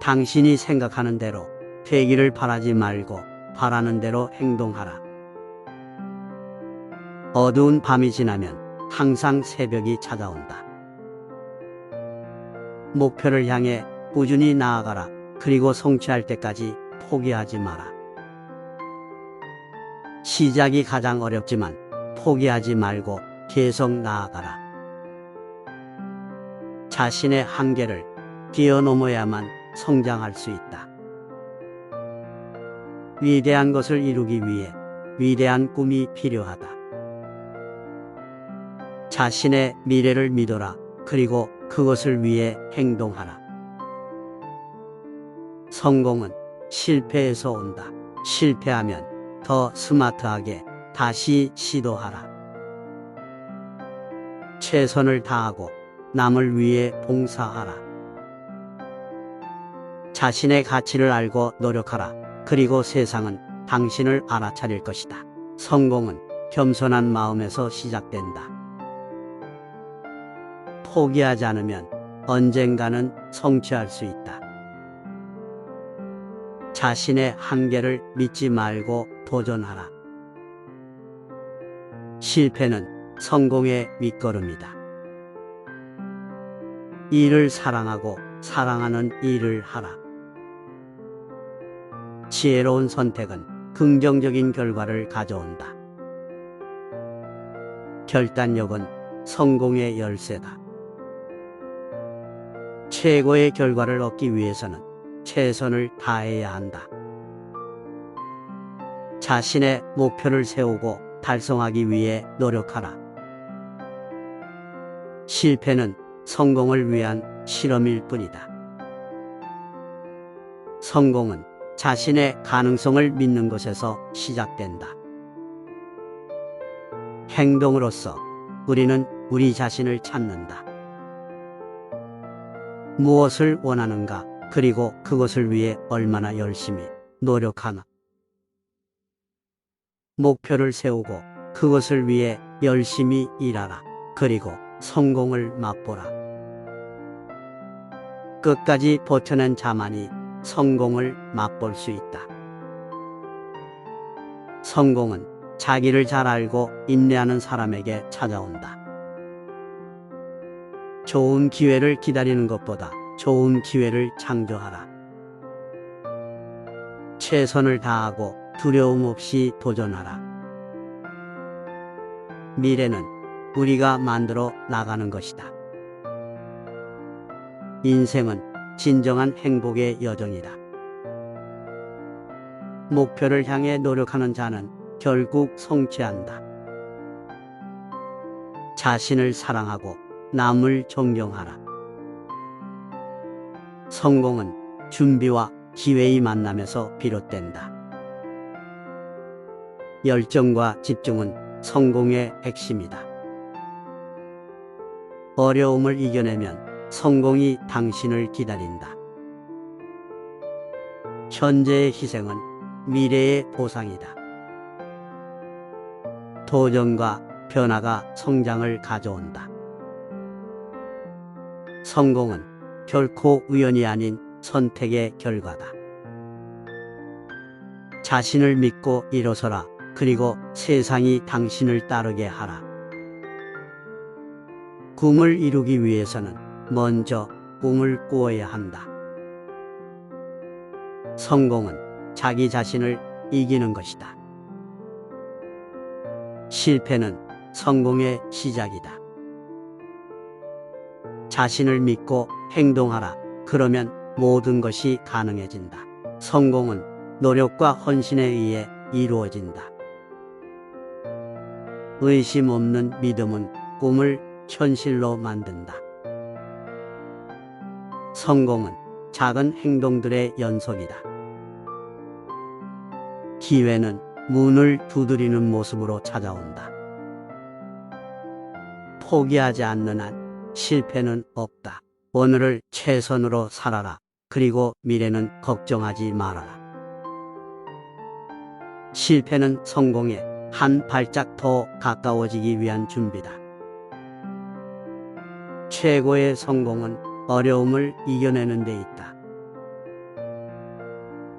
당신이 생각하는 대로 되기를 바라지 말고 바라는 대로 행동하라. 어두운 밤이 지나면 항상 새벽이 찾아온다. 목표를 향해 꾸준히 나아가라. 그리고 성취할 때까지 포기하지 마라. 시작이 가장 어렵지만 포기하지 말고 계속 나아가라. 자신의 한계를 뛰어넘어야만 성장할 수 있다. 위대한 것을 이루기 위해 위대한 꿈이 필요하다. 자신의 미래를 믿어라. 그리고 그것을 위해 행동하라. 성공은 실패에서 온다. 실패하면 더 스마트하게 다시 시도하라. 최선을 다하고 남을 위해 봉사하라. 자신의 가치를 알고 노력하라. 그리고 세상은 당신을 알아차릴 것이다. 성공은 겸손한 마음에서 시작된다. 포기하지 않으면 언젠가는 성취할 수 있다. 자신의 한계를 믿지 말고 도전하라. 실패는 성공의 밑거름이다. 일을 사랑하고 사랑하는 일을 하라. 지혜로운 선택은 긍정적인 결과를 가져온다. 결단력은 성공의 열쇠다. 최고의 결과를 얻기 위해서는 최선을 다해야 한다. 자신의 목표를 세우고 달성하기 위해 노력하라. 실패는 성공을 위한 실험일 뿐이다. 성공은 자신의 가능성을 믿는 것에서 시작된다. 행동으로써 우리는 우리 자신을 찾는다. 무엇을 원하는가? 그리고 그것을 위해 얼마나 열심히 노력하나? 목표를 세우고 그것을 위해 열심히 일하라. 그리고 성공을 맛보라. 끝까지 버텨낸 자만이 성공을 맛볼 수 있다. 성공은 자기를 잘 알고 인내하는 사람에게 찾아온다. 좋은 기회를 기다리는 것보다 좋은 기회를 창조하라. 최선을 다하고 두려움 없이 도전하라. 미래는 우리가 만들어 나가는 것이다. 인생은 진정한 행복의 여정이다. 목표를 향해 노력하는 자는 결국 성취한다. 자신을 사랑하고 남을 존경하라. 성공은 준비와 기회의 만남에서 비롯된다. 열정과 집중은 성공의 핵심이다. 어려움을 이겨내면 성공이 당신을 기다린다. 현재의 희생은 미래의 보상이다. 도전과 변화가 성장을 가져온다. 성공은 결코 우연이 아닌 선택의 결과다. 자신을 믿고 일어서라. 그리고 세상이 당신을 따르게 하라. 꿈을 이루기 위해서는 먼저 꿈을 꾸어야 한다. 성공은 자기 자신을 이기는 것이다. 실패는 성공의 시작이다. 자신을 믿고 행동하라. 그러면 모든 것이 가능해진다. 성공은 노력과 헌신에 의해 이루어진다. 의심 없는 믿음은 꿈을 현실로 만든다. 성공은 작은 행동들의 연속이다. 기회는 문을 두드리는 모습으로 찾아온다. 포기하지 않는 한 실패는 없다. 오늘을 최선으로 살아라. 그리고 미래는 걱정하지 말아라. 실패는 성공에 한 발짝 더 가까워지기 위한 준비다. 최고의 성공은 어려움을 이겨내는 데 있다.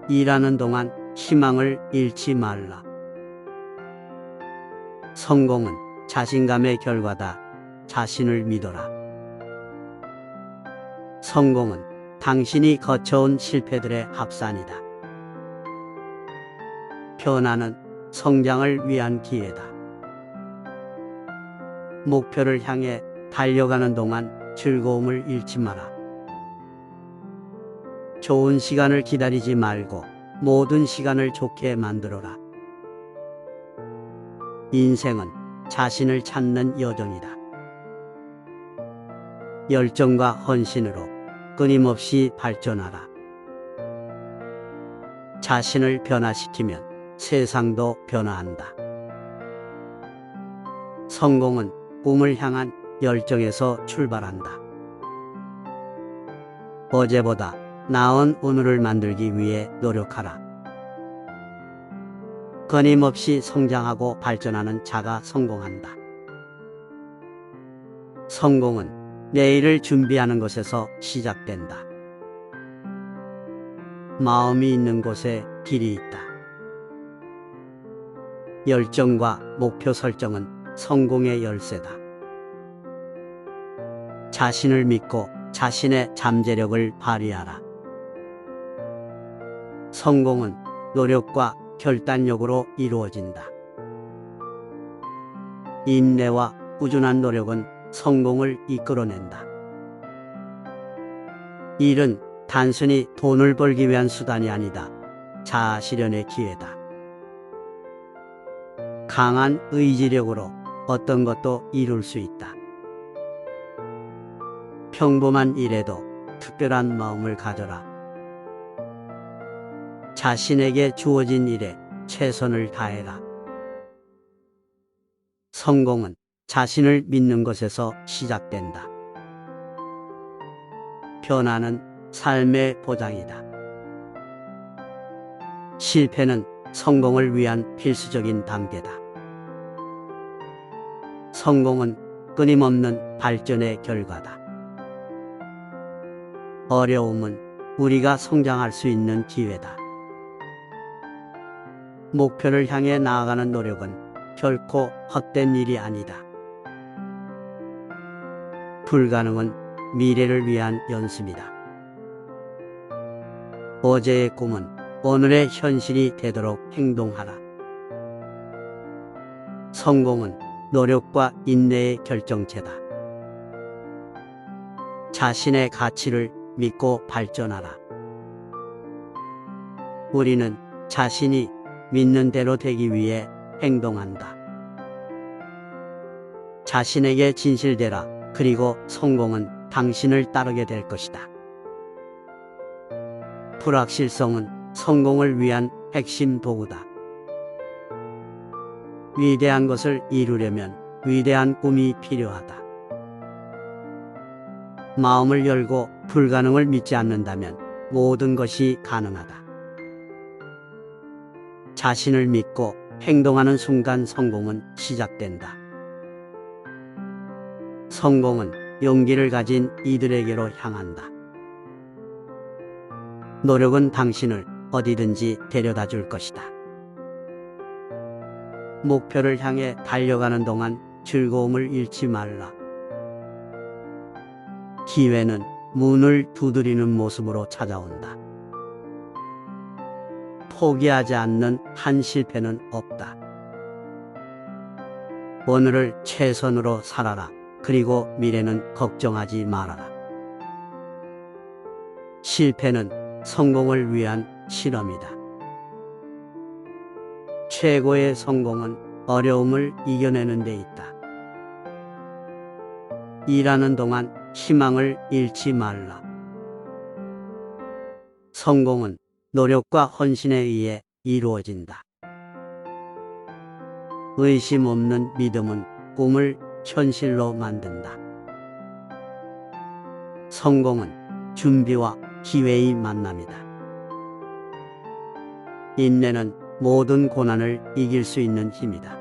일하는 동안 희망을 잃지 말라. 성공은 자신감의 결과다. 자신을 믿어라. 성공은 당신이 거쳐온 실패들의 합산이다. 변화는 성장을 위한 기회다. 목표를 향해 달려가는 동안 즐거움을 잃지 마라. 좋은 시간을 기다리지 말고 모든 시간을 좋게 만들어라. 인생은 자신을 찾는 여정이다. 열정과 헌신으로 끊임없이 발전하라. 자신을 변화시키면 세상도 변화한다. 성공은 꿈을 향한 열정에서 출발한다. 어제보다 나은 오늘을 만들기 위해 노력하라. 끊임없이 성장하고 발전하는 자가 성공한다. 성공은 내일을 준비하는 것에서 시작된다. 마음이 있는 곳에 길이 있다. 열정과 목표 설정은 성공의 열쇠다. 자신을 믿고 자신의 잠재력을 발휘하라. 성공은 노력과 결단력으로 이루어진다. 인내와 꾸준한 노력은 성공을 이끌어낸다. 일은 단순히 돈을 벌기 위한 수단이 아니다. 자아 실현의 기회다. 강한 의지력으로 어떤 것도 이룰 수 있다. 평범한 일에도 특별한 마음을 가져라. 자신에게 주어진 일에 최선을 다해라. 성공은 자신을 믿는 것에서 시작된다. 변화는 삶의 보장이다. 실패는 성공을 위한 필수적인 단계다. 성공은 끊임없는 발전의 결과다. 어려움은 우리가 성장할 수 있는 기회다. 목표를 향해 나아가는 노력은 결코 헛된 일이 아니다. 불가능은 미래를 위한 연습이다. 어제의 꿈은 오늘의 현실이 되도록 행동하라. 성공은 노력과 인내의 결정체다. 자신의 가치를 믿고 발전하라. 우리는 자신이 믿는 대로 되기 위해 행동한다. 자신에게 진실되라. 그리고 성공은 당신을 따르게 될 것이다. 불확실성은 성공을 위한 핵심 도구다. 위대한 것을 이루려면 위대한 꿈이 필요하다. 마음을 열고 불가능을 믿지 않는다면 모든 것이 가능하다. 자신을 믿고 행동하는 순간 성공은 시작된다. 성공은 용기를 가진 이들에게로 향한다. 노력은 당신을 어디든지 데려다 줄 것이다. 목표를 향해 달려가는 동안 즐거움을 잃지 말라. 기회는 문을 두드리는 모습으로 찾아온다. 포기하지 않는 한 실패는 없다. 오늘을 최선으로 살아라. 그리고 미래는 걱정하지 말아라. 실패는 성공을 위한 실험이다. 최고의 성공은 어려움을 이겨내는 데 있다. 일하는 동안 희망을 잃지 말라. 성공은 노력과 헌신에 의해 이루어진다. 의심 없는 믿음은 꿈을 현실로 만든다. 성공은 준비와 기회의 만남이다. 인내는 모든 고난을 이길 수 있는 힘이다.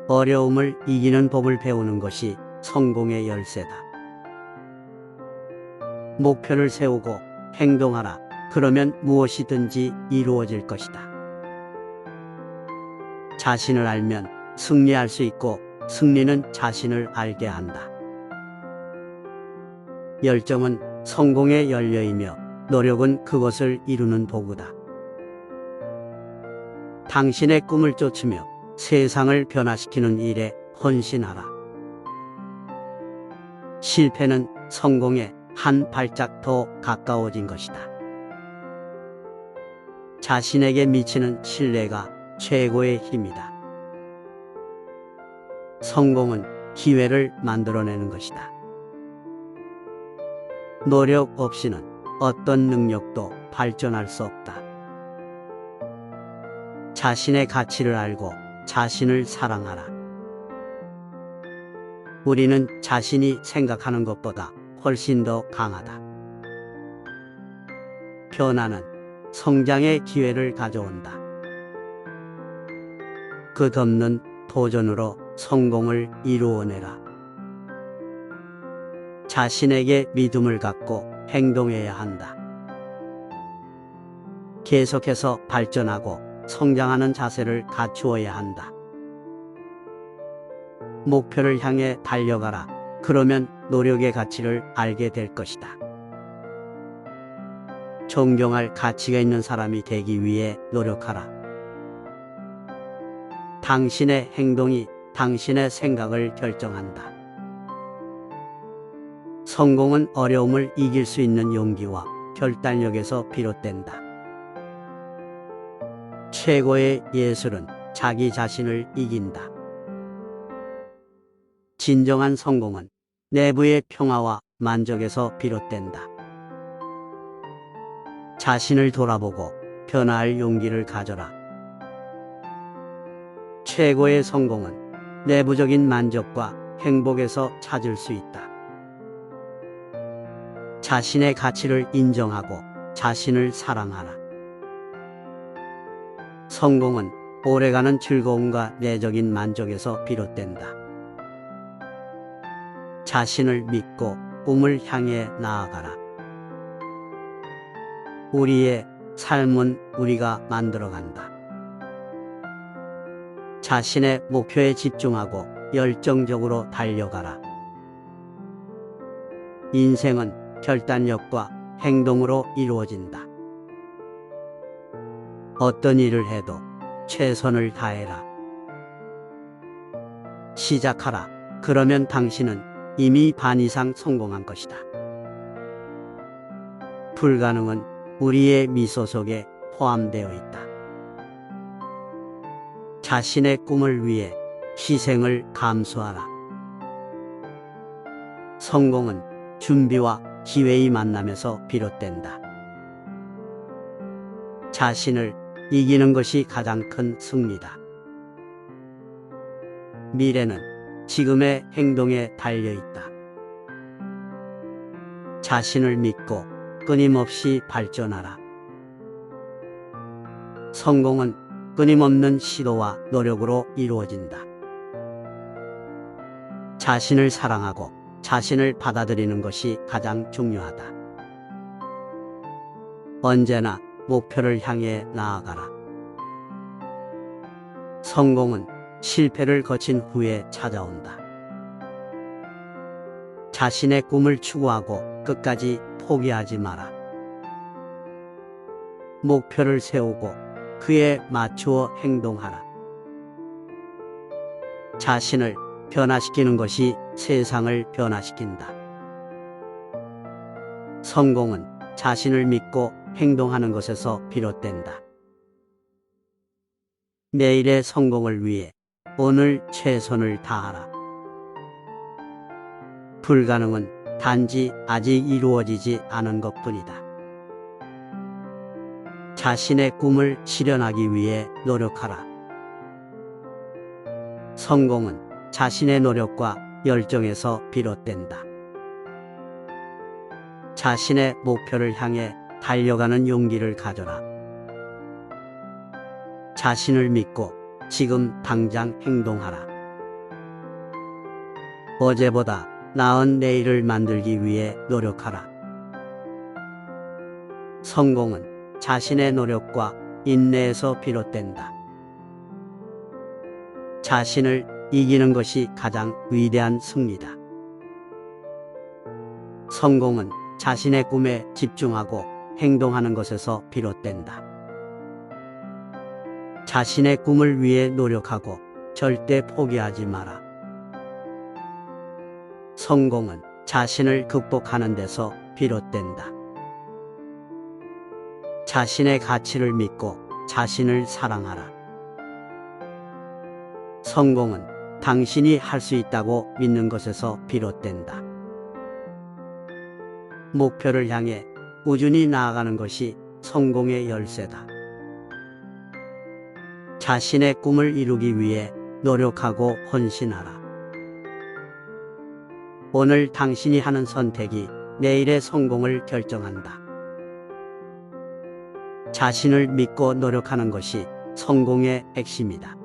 어려움을 이기는 법을 배우는 것이 성공의 열쇠다. 목표를 세우고 행동하라. 그러면 무엇이든지 이루어질 것이다. 자신을 알면 승리할 수 있고 승리는 자신을 알게 한다. 열정은 성공의 연료이며 노력은 그것을 이루는 도구다. 당신의 꿈을 쫓으며 세상을 변화시키는 일에 헌신하라. 실패는 성공에 한 발짝 더 가까워진 것이다. 자신에게 미치는 신뢰가 최고의 힘이다. 성공은 기회를 만들어내는 것이다. 노력 없이는 어떤 능력도 발전할 수 없다. 자신의 가치를 알고 자신을 사랑하라. 우리는 자신이 생각하는 것보다 훨씬 더 강하다. 변화는 성장의 기회를 가져온다. 끝없는 도전으로 성공을 이루어내라. 자신에게 믿음을 갖고 행동해야 한다. 계속해서 발전하고 성장하는 자세를 갖추어야 한다. 목표를 향해 달려가라. 그러면 노력의 가치를 알게 될 것이다. 존경할 가치가 있는 사람이 되기 위해 노력하라. 당신의 행동이 당신의 생각을 결정한다. 성공은 어려움을 이길 수 있는 용기와 결단력에서 비롯된다. 최고의 예술은 자기 자신을 이긴다. 진정한 성공은 내부의 평화와 만족에서 비롯된다. 자신을 돌아보고 변화할 용기를 가져라. 최고의 성공은 내부적인 만족과 행복에서 찾을 수 있다. 자신의 가치를 인정하고 자신을 사랑하라. 성공은 오래가는 즐거움과 내적인 만족에서 비롯된다. 자신을 믿고 꿈을 향해 나아가라. 우리의 삶은 우리가 만들어간다. 자신의 목표에 집중하고 열정적으로 달려가라. 인생은 결단력과 행동으로 이루어진다. 어떤 일을 해도 최선을 다해라. 시작하라. 그러면 당신은 이미 반 이상 성공한 것이다. 불가능은 우리의 미소 속에 포함되어 있다. 자신의 꿈을 위해 희생을 감수하라. 성공은 준비와 기회의 만남에서 비롯된다. 자신을 이기는 것이 가장 큰 승리다. 미래는 지금의 행동에 달려있다. 자신을 믿고 끊임없이 발전하라. 성공은 끊임없는 시도와 노력으로 이루어진다. 자신을 사랑하고 자신을 받아들이는 것이 가장 중요하다. 언제나 목표를 향해 나아가라. 성공은 실패를 거친 후에 찾아온다. 자신의 꿈을 추구하고 끝까지 포기하지 마라. 목표를 세우고 그에 맞추어 행동하라. 자신을 변화시키는 것이 세상을 변화시킨다. 성공은 자신을 믿고 행동하는 것에서 비롯된다. 내일의 성공을 위해 오늘 최선을 다하라. 불가능은 단지 아직 이루어지지 않은 것뿐이다. 자신의 꿈을 실현하기 위해 노력하라. 성공은 자신의 노력과 열정에서 비롯된다. 자신의 목표를 향해 달려가는 용기를 가져라. 자신을 믿고 지금 당장 행동하라. 어제보다 나은 내일을 만들기 위해 노력하라. 성공은 자신의 노력과 인내에서 비롯된다. 자신을 이기는 것이 가장 위대한 승리다. 성공은 자신의 꿈에 집중하고 행동하는 것에서 비롯된다. 자신의 꿈을 위해 노력하고 절대 포기하지 마라. 성공은 자신을 극복하는 데서 비롯된다. 자신의 가치를 믿고 자신을 사랑하라. 성공은 당신이 할 수 있다고 믿는 것에서 비롯된다. 목표를 향해 꾸준히 나아가는 것이 성공의 열쇠다. 자신의 꿈을 이루기 위해 노력하고 헌신하라. 오늘 당신이 하는 선택이 내일의 성공을 결정한다. 자신을 믿고 노력하는 것이 성공의 핵심이다.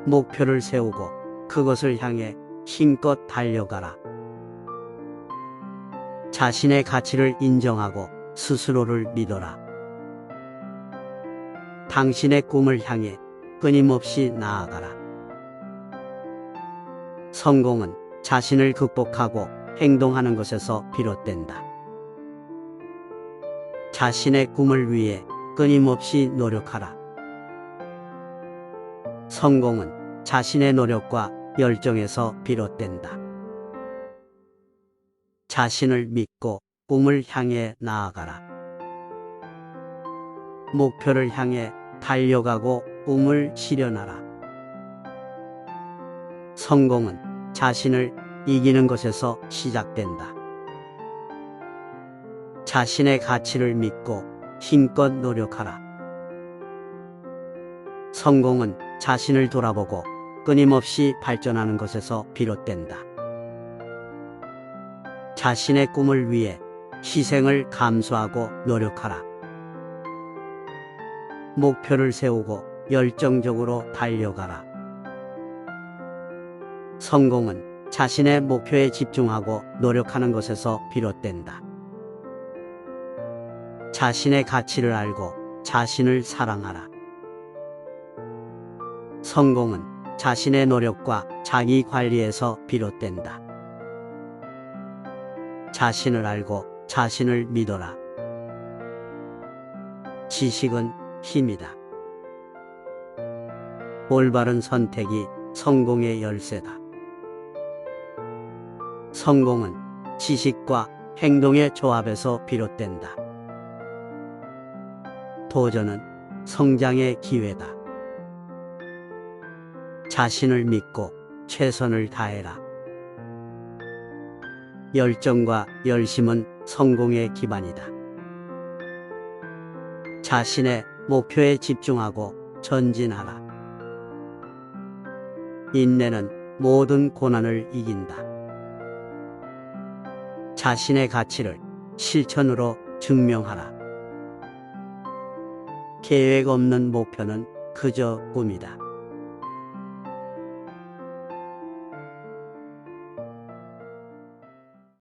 목표를 세우고 그것을 향해 힘껏 달려가라. 자신의 가치를 인정하고 스스로를 믿어라. 당신의 꿈을 향해 끊임없이 나아가라. 성공은 자신을 극복하고 행동하는 것에서 비롯된다. 자신의 꿈을 위해 끊임없이 노력하라. 성공은 자신의 노력과 열정에서 비롯된다. 자신을 믿고 꿈을 향해 나아가라. 목표를 향해 달려가고 꿈을 실현하라. 성공은 자신을 이기는 것에서 시작된다. 자신의 가치를 믿고 힘껏 노력하라. 성공은 자신을 돌아보고 끊임없이 발전하는 것에서 비롯된다. 자신의 꿈을 위해 희생을 감수하고 노력하라. 목표를 세우고 열정적으로 달려가라. 성공은 자신의 목표에 집중하고 노력하는 것에서 비롯된다. 자신의 가치를 알고 자신을 사랑하라. 성공은 자신의 노력과 자기 관리에서 비롯된다. 자신을 알고 자신을 믿어라. 지식은 힘이다. 올바른 선택이 성공의 열쇠다. 성공은 지식과 행동의 조합에서 비롯된다. 도전은 성장의 기회다. 자신을 믿고 최선을 다해라. 열정과 열심은 성공의 기반이다. 자신의 목표에 집중하고 전진하라. 인내는 모든 고난을 이긴다. 자신의 가치를 실천으로 증명하라. 계획 없는 목표는 그저 꿈이다.